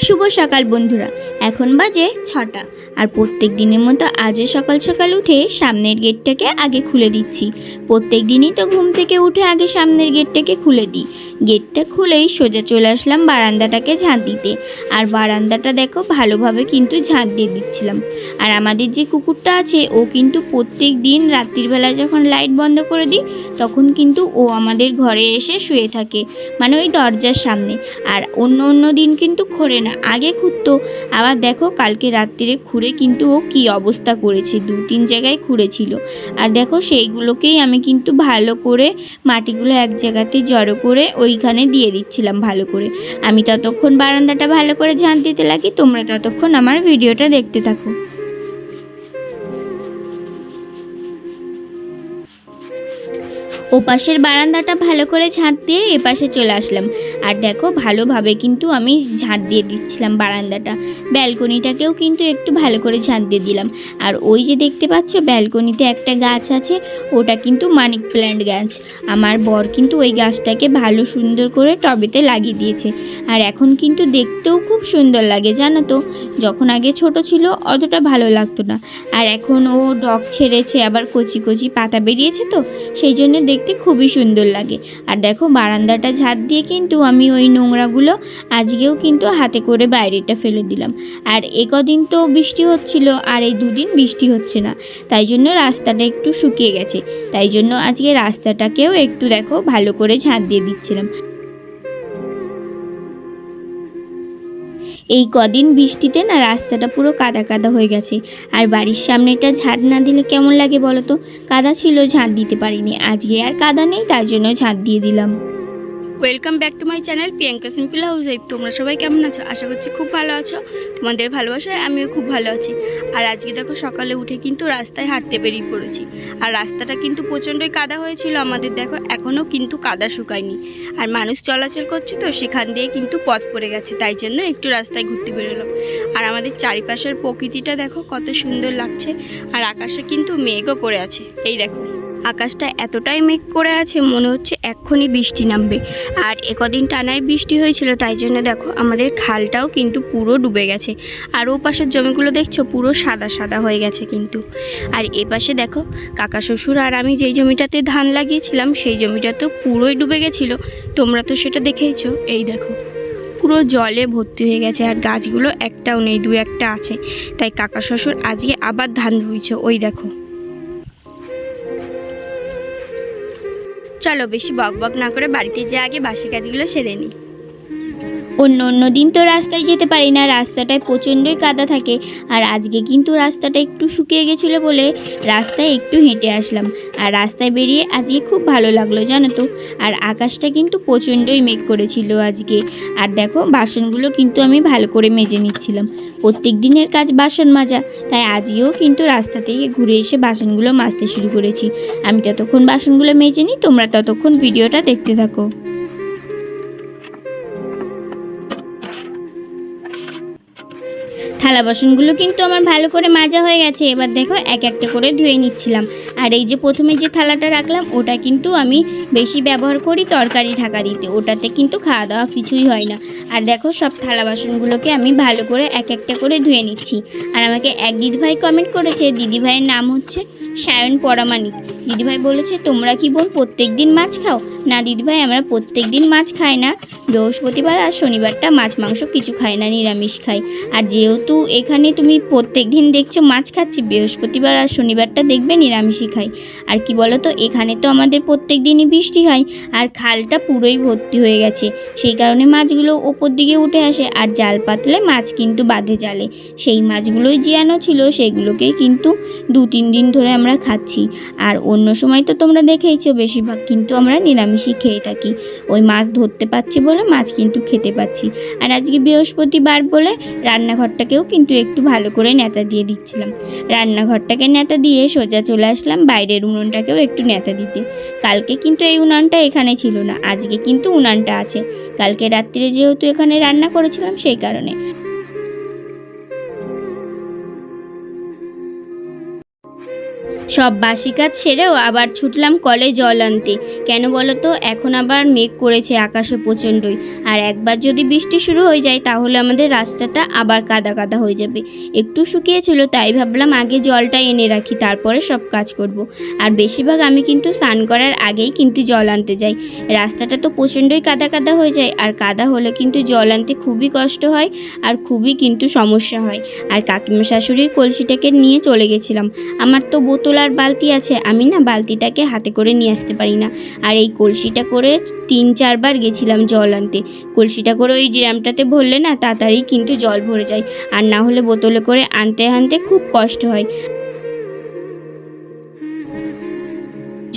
শুভ সকাল বন্ধুরা। এখন বাজে 6টা আর প্রত্যেক দিনের মতো আজও সকাল সকাল উঠে সামনের গেটটাকে আগে খুলে দিচ্ছি। প্রত্যেক দিনই তো ঘুম থেকে উঠে আগে সামনের গেটটাকে খুলে দিই। গেটটা খুলেই সোজা চলে আসলাম বারান্দাটাকে ঝাঁট দিতে। আর বারান্দাটা দেখো ভালোভাবে কিন্তু ঝাঁট দিয়ে দিচ্ছিলাম। আর আমাদের যে কুকুরটা আছে ও কিন্তু প্রত্যেক দিন রাত্রিবেলা যখন লাইট বন্ধ করে দিই তখন কিন্তু ও আমাদের ঘরে এসে শুয়ে থাকে, মানে ওই দরজার সামনে। আর অন্য দিন কিন্তু খোঁড়ে না, আগে খুঁড়তো। আবার দেখো কালকে রাত্রিরে খুঁড়ে কিন্তু ও কী অবস্থা করেছে, 2-3 জায়গায় খুঁড়েছিল। আর দেখো সেইগুলোকেই আমি কিন্তু ভালো করে মাটিগুলো এক জায়গাতে জড়ো করে ওইখানে দিয়ে দিচ্ছিলাম ভালো করে। আমি ততক্ষণ বারান্দাটা ভালো করে ঝাঁট দিতে লাগি, তোমরা ততক্ষণ আমার ভিডিওটা দেখতে থাকো। ওপাশের বারান্দাটা ভালো করে ঝাঁট দিয়ে এপাশে চলে আসলাম। আর দেখো ভালোভাবে কিন্তু আমি ঝাঁট দিয়ে দিচ্ছিলাম বারান্দাটা। ব্যালকনিটাকেও কিন্তু একটু ভালো করে ঝাঁট দিয়ে দিলাম। আর ওই যে দেখতে পাচ্ছ ব্যালকনিতে একটা গাছ আছে, ওটা কিন্তু মানি প্ল্যান্ট গাছ। আমার বর কিন্তু ওই গাছটাকে ভালো সুন্দর করে টবেতে লাগিয়ে দিয়েছে। আর এখন কিন্তু দেখতেও খুব সুন্দর লাগে জানো তো। যখন আগে ছোট ছিল অতটা ভালো লাগতো না, আর এখন ও ডগ ছেড়েছে, আবার কচি কচি পাতা বেরিয়েছে তো সেই জন্য দেখতে খুবই সুন্দর লাগে। আর দেখো বারান্দাটা ঝাঁট দিয়ে কিন্তু আমি ওই নোংরাগুলো আজকেও কিন্তু হাতে করে বাইরেটা ফেলে দিলাম। আর কদিন তো বৃষ্টি হচ্ছিল, আর এই 2 দিন বৃষ্টি হচ্ছে না, তাই জন্য রাস্তাটা একটু শুকিয়ে গেছে। তাই জন্য আজকে রাস্তাটাকেও একটু দেখো ভালো করে ঝাঁট দিয়ে দিচ্ছিলাম। এই কদিন বৃষ্টিতে না রাস্তাটা পুরো কাদা কাদা হয়ে গেছে। আর বাড়ির সামনেটা ঝাঁট না দিলে কেমন লাগে বলো তো। কাদা ছিল, ঝাঁট দিতে পারিনি। আজকে আর কাদা নেই, তার জন্য ঝাঁট দিয়ে দিলাম। Welcome back to my channel Priyanka simple house wife. তোমরা সবাই কেমন আছো? আশা করছি খুব ভালো আছো। তোমাদের ভালোবাসায় আমিও খুব ভালো আছি। আর আজকে দেখো সকালে উঠে কিন্তু রাস্তায় হাঁটতে বেরিয়ে পড়েছি। আর রাস্তাটা কিন্তু প্রচণ্ডই কাদা হয়েছিল আমাদের, দেখো এখনও কিন্তু কাদা শুকায়নি। আর মানুষ চলাচল করছে তো সেখান দিয়ে কিন্তু পথ পড়ে গেছে, তাই জন্য একটু রাস্তায় ঘুরতে বেরোলাম। আর আমাদের চারিপাশের প্রকৃতিটা দেখো কত সুন্দর লাগছে। আর আকাশে কিন্তু মেঘও করে আছে, এই দেখো আকাশটা এতটাই মেঘ করে আছে মনে হচ্ছে এক্ষুনি বৃষ্টি নামবে। আর কদিন টানায় বৃষ্টি হয়েছিল, তাই জন্য দেখো আমাদের খালটাও কিন্তু পুরো ডুবে গেছে। আর ও পাশের জমিগুলো দেখছো পুরো সাদা সাদা হয়ে গেছে কিন্তু। আর এপাশে দেখো কাকা শ্বশুর আর আমি যেই জমিটাতে ধান লাগিয়েছিলাম সেই জমিটা তো পুরোই ডুবে গেছিলো, তোমরা তো সেটা দেখেইছো। এই দেখো পুরো জলে ভর্তি হয়ে গেছে, আর গাছগুলো একটাও নেই, 2-1টা আছে। তাই কাকা শ্বশুর আজকে আবার ধান রুইছে, ওই দেখো। চলো বেশি বকবক না করে বাড়িতে যেয়ে আগে বাসি কাজগুলো সেরে নিই। অন্য দিন তো রাস্তায় যেতে পারি না, রাস্তাটায় প্রচণ্ডই কাদা থাকে। আর আজকে কিন্তু রাস্তাটা একটু শুকিয়ে গেছিলো বলে রাস্তায় একটু হেঁটে আসলাম। আর রাস্তায় বেরিয়ে আজকে খুব ভালো লাগলো জানো তো। আর আকাশটা কিন্তু প্রচণ্ডই মেঘ করেছিল আজকে। আর দেখো বাসনগুলো কিন্তু আমি ভালো করে মেজে নিচ্ছিলাম। প্রত্যেক দিনের কাজ বাসন মাজা, তাই আজকেও কিন্তু রাস্তা থেকে ঘুরে এসে বাসনগুলো মাজতে শুরু করেছি। আমি ততক্ষণ বাসনগুলো মেজে নিই, তোমরা ততক্ষণ ভিডিওটা দেখতে থাকো। থালা বাসনগুলো কিন্তু আমার ভালো করে মাজা হয়ে গেছে। এবার দেখো এক একটা করে ধুয়ে নিচ্ছিলাম। আর এই যে প্রথমে যে থালাটা রাখলাম ওটা কিন্তু আমি বেশি ব্যবহার করি তরকারি ঢাকা দিতে, ওটাতে কিন্তু খাওয়া দাওয়া কিছুই হয় না। আর দেখো সব থালা বাসনগুলোকে আমি ভালো করে এক একটা করে ধুয়ে নিচ্ছি। আর আমাকে এক দিদিভাই কমেন্ট করেছে, দিদিভাইয়ের নাম হচ্ছে সায়ন পরামানিক। দিদিভাই বলেছে তোমরা কি বোন প্রত্যেক দিন মাছ খাও? না দিদিভাই, আমরা প্রত্যেক দিন মাছ খাই না, বৃহস্পতিবার আর শনিবারটা মাছ মাংস কিছু খাই না, নিরামিষ খাই। আর যেহেতু এখানে তুমি প্রত্যেক দিন দেখছো মাছ খাচ্ছি, বৃহস্পতিবার আর শনিবারটা দেখবে নিরামিষই খাই। আর কি বলো তো, এখানে তো আমাদের প্রত্যেক দিনই বৃষ্টি হয়, আর খালটা পুরোই ভর্তি হয়ে গেছে, সেই কারণে মাছগুলো ওপর দিকে উঠে আসে। আর জাল পাতলে মাছ কিন্তু বাঁধে জালে, সেই মাছগুলোই জিয়ানো ছিল, সেগুলোকেই কিন্তু 2-3 দিন ধরে আমরা খাচ্ছি। আর অন্য সময় তো তোমরা দেখেইছো বেশিরভাগ কিন্তু আমরা নিরামিষই খেয়ে থাকি। ওই মাছ ধরতে পারছি বলে মাছ কিন্তু খেতে পাচ্ছি। আর আজকে বৃহস্পতিবার বলে রান্নাঘরটাকেও কিন্তু একটু ভালো করে নেতা দিয়ে দিচ্ছিলাম। রান্নাঘরটাকে নেতা দিয়ে সোজা চলে আসলাম বাইরের উনুনটাকেও একটু নেতা দিতে। কালকে কিন্তু এই উনানটা এখানে ছিল না, আজকে কিন্তু উনানটা আছে। কালকে রাত্রিরে যেহেতু এখানে রান্না করেছিলাম সেই কারণে। সব বাসি কাজ সেরেও আবার ছুটলাম কলে জল আনতে, কেন বলো তো, এখন আবার মেঘ করেছে আকাশে প্রচণ্ডই, আর একবার যদি বৃষ্টি শুরু হয়ে যায় তাহলে আমাদের রাস্তাটা আবার কাদা কাদা হয়ে যাবে। একটু শুকিয়েছিল, তাই ভাবলাম আগে জলটা এনে রাখি, তারপরে সব কাজ করব। আর বেশিরভাগ আমি কিন্তু স্নান করার আগেই কিন্তু জল আনতে যাই। রাস্তাটা তো প্রচণ্ডই কাদা কাদা হয়ে যায়, আর কাদা হলে কিন্তু জল আনতে খুবই কষ্ট হয় আর খুবই কিন্তু সমস্যা হয়। আর কাকিমা শাশুড়ির কলসিটাকে নিয়ে চলে গেছিলাম। আমার তো বোতল আর বালতি আছে, আমি না বালতিটাকে হাতে করে নিয়ে আসতে পারি না। আর এই কলসিটা করে 3-4 বার গেছিলাম জল আনতে। কলসিটা করে ওই ড্রামটাতে ভরলে না তাড়াতাড়ি কিন্তু জল ভরে যায়, আর না হলে বোতলে করে আনতে আনতে খুব কষ্ট হয়।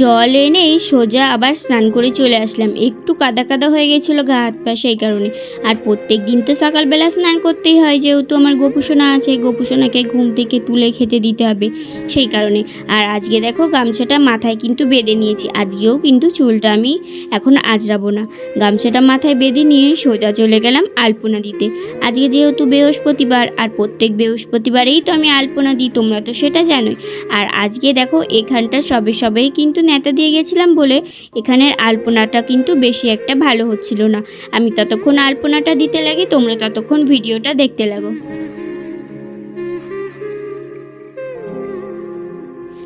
জল এনেই সোজা আবার স্নান করে চলে আসলাম। একটু কাদা কাদা হয়ে গেছিলো গা হাত পা, সেই কারণে। আর প্রত্যেক দিন তো সকালবেলা স্নান করতেই হয়, যেহেতু আমার গোপুসোনা আছে, গোপুসোনাকে ঘুম থেকে তুলে খেতে দিতে হবে, সেই কারণে। আর আজকে দেখো গামছাটা মাথায় কিন্তু বেঁধে নিয়েছি। আজকেও কিন্তু চুলটা আমি এখন আঁচড়াবো না, গামছাটা মাথায় বেঁধে নিয়ে সোজা চলে গেলাম আলপনা দিতে। আজকে যেহেতু বৃহস্পতিবার, আর প্রত্যেক বৃহস্পতিবারেই তো আমি আলপনা দিই, তোমরা তো সেটা জানোই। আর আজকে দেখো এখানটা সবেই কিন্তু নেতা দিয়ে গেছিলাম বলে এখানের আলপনাটা কিন্তু বেশি একটা ভালো হচ্ছিল না। আমি ততক্ষণ আলপনাটা দিতে লাগি, তোমরা ততক্ষণ ভিডিওটা দেখতে লাগো।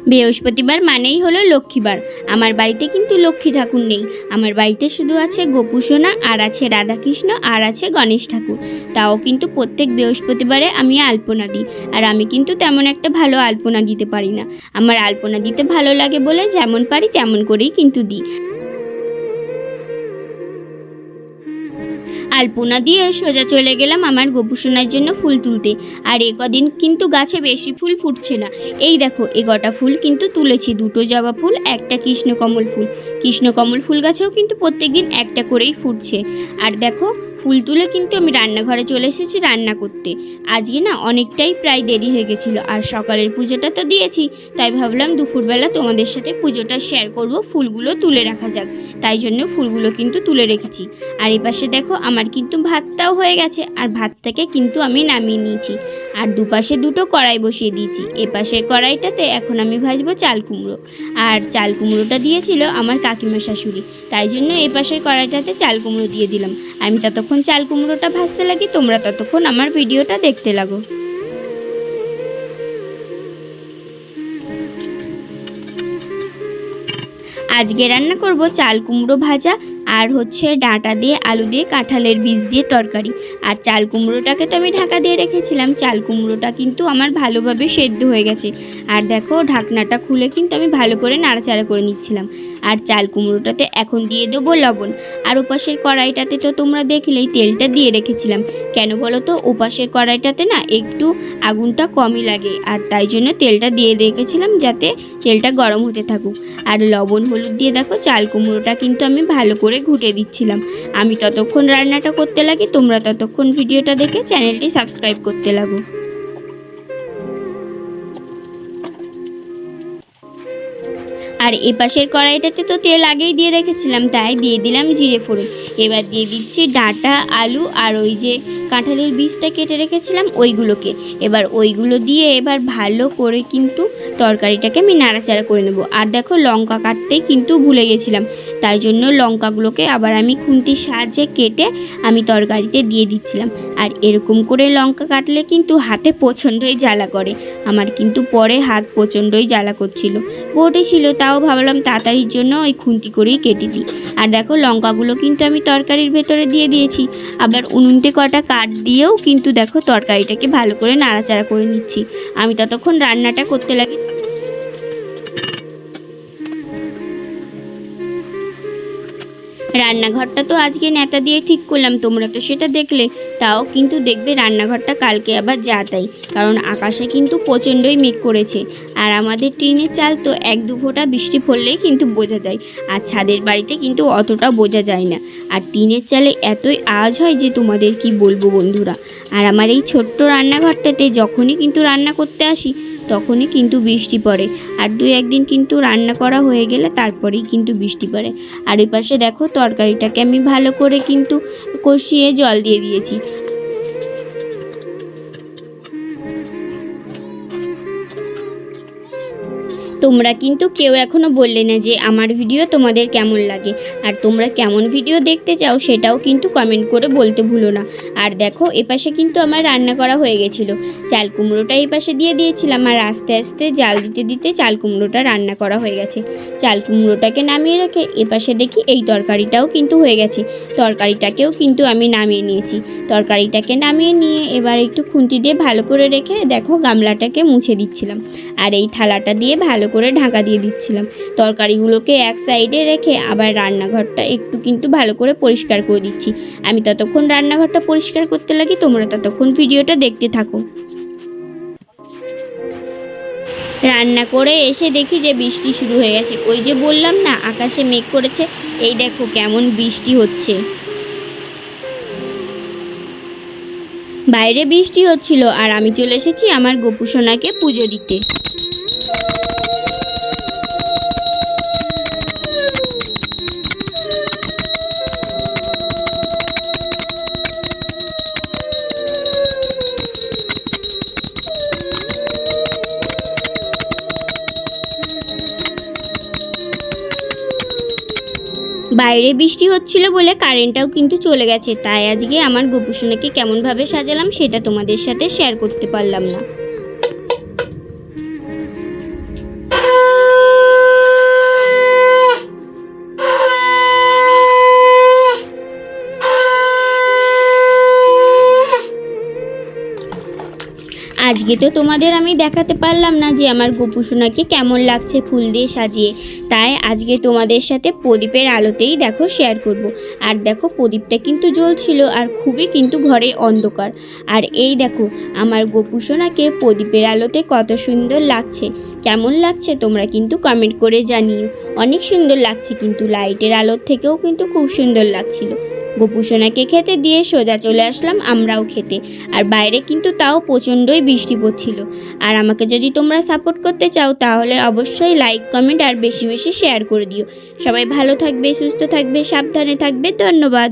বৃহস্পতিবার মানেই হলো লক্ষ্মীবার। আমার বাড়িতে কিন্তু লক্ষ্মী ঠাকুর নেই, আমার বাড়িতে শুধু আছে গোপুসোনা, আর আছে রাধাকৃষ্ণ, আর আছে গণেশ ঠাকুর। তাও কিন্তু প্রত্যেক বৃহস্পতিবারে আমি আলপনা দিই। আর আমি কিন্তু তেমন একটা ভালো আলপনা দিতে পারি না, আমার আলপনা দিতে ভালো লাগে বলে যেমন পারি তেমন করেই কিন্তু দিই। আলপনা দিয়ে সোজা চলে গেলাম আমার গোপুসোনার জন্য ফুল তুলতে। আর কদিন কিন্তু গাছে বেশি ফুল ফুটছে না। এই দেখো এ কটা ফুল কিন্তু তুলেছি, 2টো জবা ফুল, একটা কৃষ্ণকমল ফুল। কৃষ্ণকমল ফুল গাছেও কিন্তু প্রত্যেকদিন একটা করেই ফুটছে। আর দেখো ফুল তুলে কিন্তু আমি রান্নাঘরে চলে এসেছি রান্না করতে। আজকে না অনেকটাই প্রায় দেরি হয়ে গেছিলো, আর সকালের পুজোটা তো দিয়েছি, তাই ভাবলাম দুপুরবেলা তোমাদের সাথে পুজোটা শেয়ার করব, ফুলগুলো তুলে রাখা যাক, তাই জন্য ফুলগুলো কিন্তু তুলে রেখেছি। আর এই পাশে দেখো আমার কিন্তু ভাতটাও হয়ে গেছে, আর ভাতটাকে কিন্তু আমি নামিয়ে নিয়েছি। আর দুপাশে 2টো কড়াই বসিয়ে দিয়েছি। এপাশের কড়াইটাতে এখন আমি ভাজবো চাল কুমড়ো। আর চাল কুমড়োটা দিয়েছিল আমার কাকিমা শাশুড়ি, তাই জন্য এপাশের কড়াইটাতে চাল কুমড়ো দিয়ে দিলাম। আমি ততক্ষণ চাল কুমড়োটা ভাজতে লাগি, তোমরা ততক্ষণ আমার ভিডিওটা দেখতে লাগো। আজকে রান্না করব চাল কুমড়ো ভাজা, আর হচ্ছে ডাঁটা দিয়ে আলু দিয়ে কাঁঠালের বীজ দিয়ে তরকারি। আর চাল কুমড়োটাকে তো আমি ঢাকা দিয়ে রেখেছিলাম, চাল কুমড়োটা কিন্তু আমার ভালোভাবে সেদ্ধ হয়ে গেছে। আর দেখো ঢাকনাটা খুলে কিন্তু আমি ভালো করে নাড়াচাড়া করে নিচ্ছিলাম। আর চাল কুমড়োটাতে এখন দিয়ে দেবো লবণ। আর ওপাশের কড়াইটাতে তো তোমরা দেখলেই তেলটা দিয়ে রেখেছিলাম। কেন বলো তো, ওপাশের কড়াইটাতে না একটু আগুনটা কমই লাগে, আর তাই জন্য তেলটা দিয়ে রেখেছিলাম যাতে তেলটা গরম হতে থাকুক। আর লবণ হলুদ দিয়ে দেখো চাল কুমড়োটা কিন্তু আমি ভালো করে ঘুটে দিচ্ছিলাম। আমি ততক্ষণ রান্নাটা করতে লাগি, তোমরা ততক্ষণ ভিডিওটা দেখে চ্যানেলটি সাবস্ক্রাইব করতে লাগো। আর এপাশের কড়াইটাতে তো তেল আগেই দিয়ে রেখেছিলাম, তাই দিয়ে দিলাম জিরে ফোড়ন। এবার দিয়ে দিচ্ছি ডাঁটা, আলু, আর ওই যে কাঁঠালের বীজটা কেটে রেখেছিলাম ওইগুলোকে। এবার ওইগুলো দিয়ে এবার ভালো করে কিন্তু তরকারিটাকে আমি নাড়াচাড়া করে নেব। আর দেখো লঙ্কা কাটতেই কিন্তু ভুলে গেছিলাম, তাই জন্য লঙ্কাগুলোকে আবার আমি খুন্তির সাহায্যে কেটে আমি তরকারিতে দিয়ে দিচ্ছিলাম। আর এরকম করে লঙ্কা কাটলে কিন্তু হাতে প্রচণ্ডই জ্বালা করে, আমার কিন্তু পরে হাত প্রচণ্ডই জ্বালা করছিল। বটে ছিল, তাও ভাবলাম তাড়াতাড়ির জন্য ওই খুন্তি করেই কেটে দিই। আর দেখো লঙ্কাগুলো কিন্তু আমি তরকারির ভেতরে দিয়ে দিয়েছি, আবার উনুনতে কটা কাঠ দিয়েও কিন্তু দেখো তরকারিটাকে ভালো করে নাড়াচাড়া করে নিচ্ছি। আমি ততক্ষণ রান্নাটা করতে লাগি। রান্নাঘরটা তো আজকে নেতা দিয়ে ঠিক করলাম, তোমরা তো সেটা দেখলে। তাও কিন্তু দেখবে রান্নাঘরটা কালকে আবার যা তাই, কারণ আকাশে কিন্তু প্রচণ্ডই মেঘ করেছে। আর আমাদের টিনের চাল তো 1-2 ফোঁটা বৃষ্টি পড়লেই কিন্তু বোঝা যায়, আর ছাদের বাড়িতে কিন্তু অতটা বোঝা যায় না। আর টিনের চালে এতই আওয়াজ হয় যে তোমাদের কি বলবো বন্ধুরা। আর আমার এই ছোট্ট রান্নাঘরটাতে যখনই কিন্তু রান্না করতে আসি তখনই কিন্তু বৃষ্টি পড়ে, আর 2-1 দিন কিন্তু রান্না করা হয়ে গেলে তারপরেই কিন্তু বৃষ্টি পড়ে। আর এই পাশে দেখো তরকারিটাকে আমি ভালো করে কিন্তু কষিয়ে জল দিয়ে দিয়েছি। তোমরা কিন্তু কেউ এখনও বললে না যে আমার ভিডিও তোমাদের কেমন লাগে, আর তোমরা কেমন ভিডিও দেখতে চাও সেটাও কিন্তু কমেন্ট করে বলতে ভুলো না। আর দেখো এপাশে কিন্তু আমার রান্না করা হয়ে গেছিলো। চাল কুমড়োটা এই পাশে দিয়ে দিয়েছিলাম, আর আস্তে আস্তে জাল দিতে দিতে চাল কুমড়োটা রান্না করা হয়ে গেছে। চাল কুমড়োটাকে নামিয়ে রেখে এপাশে দেখি এই তরকারিটাও কিন্তু হয়ে গেছে। তরকারিটাকেও কিন্তু আমি নামিয়ে নিয়েছি। তরকারিটাকে নামিয়ে নিয়ে এবার একটু খুন্তি দিয়ে ভালো করে রেখে দেখো গামলাটাকে মুছে দিচ্ছিলাম, আর এই থালাটা দিয়ে ভালো করে ঢাকা দিয়ে দিচ্ছিলাম। তরকারিগুলোকে এক সাইডে রেখে আবার রান্নাঘরটা একটু কিন্তু ভালো করে পরিষ্কার করে দিচ্ছি। আমি ততক্ষণ রান্নাঘরটা পরিষ্কার করতে লাগি, তোমরা ততক্ষণ ভিডিওটা দেখতে থাকো। রান্না করে এসে দেখি যে বৃষ্টি শুরু হয়ে গেছে। ওই যে বললাম না আকাশে মেঘ করেছে, এই দেখো কেমন বৃষ্টি হচ্ছে। বাইরে বৃষ্টি হচ্ছিল আর আমি চলে এসেছি আমার গোপু সোনাকে পুজো দিতে। বাইরে বৃষ্টি হচ্ছিল বলে কারেন্টটাও কিন্তু চলে গেছে, তাই আজকে আমার গোপু সোনাকে কেমনভাবে সাজালাম সেটা তোমাদের সাথে শেয়ার করতে পারলাম না। আজকে তো তোমাদের আমি দেখাতে পারলাম না যে আমার গোপু সোনাকে কেমন লাগছে ফুল দিয়ে সাজিয়ে, তাই আজকে তোমাদের সাথে প্রদীপের আলোতেই দেখো শেয়ার করব। আর দেখো প্রদীপটা কিন্তু জ্বলছিল আর খুবই কিন্তু ঘরে অন্ধকার। আর এই দেখো আমার গোপু সোনাকে প্রদীপের আলোতে কত সুন্দর লাগছে। কেমন লাগছে তোমরা কিন্তু কমেন্ট করে জানিও। অনেক সুন্দর লাগছে, কিন্তু লাইটের আলোর থেকেও কিন্তু খুব সুন্দর লাগছিল। গোপু সোনাকে খেতে দিয়ে সোজা চলে আসলাম আমরাও খেতে। আর বাইরে কিন্তু তাও প্রচণ্ডই বৃষ্টি পড়ছিল। আর আমাকে যদি তোমরা সাপোর্ট করতে চাও তাহলে অবশ্যই লাইক কমেন্ট আর বেশি বেশি শেয়ার করে দিও। সবাই ভালো থাকবে, সুস্থ থাকবে, সাবধানে থাকবে। ধন্যবাদ।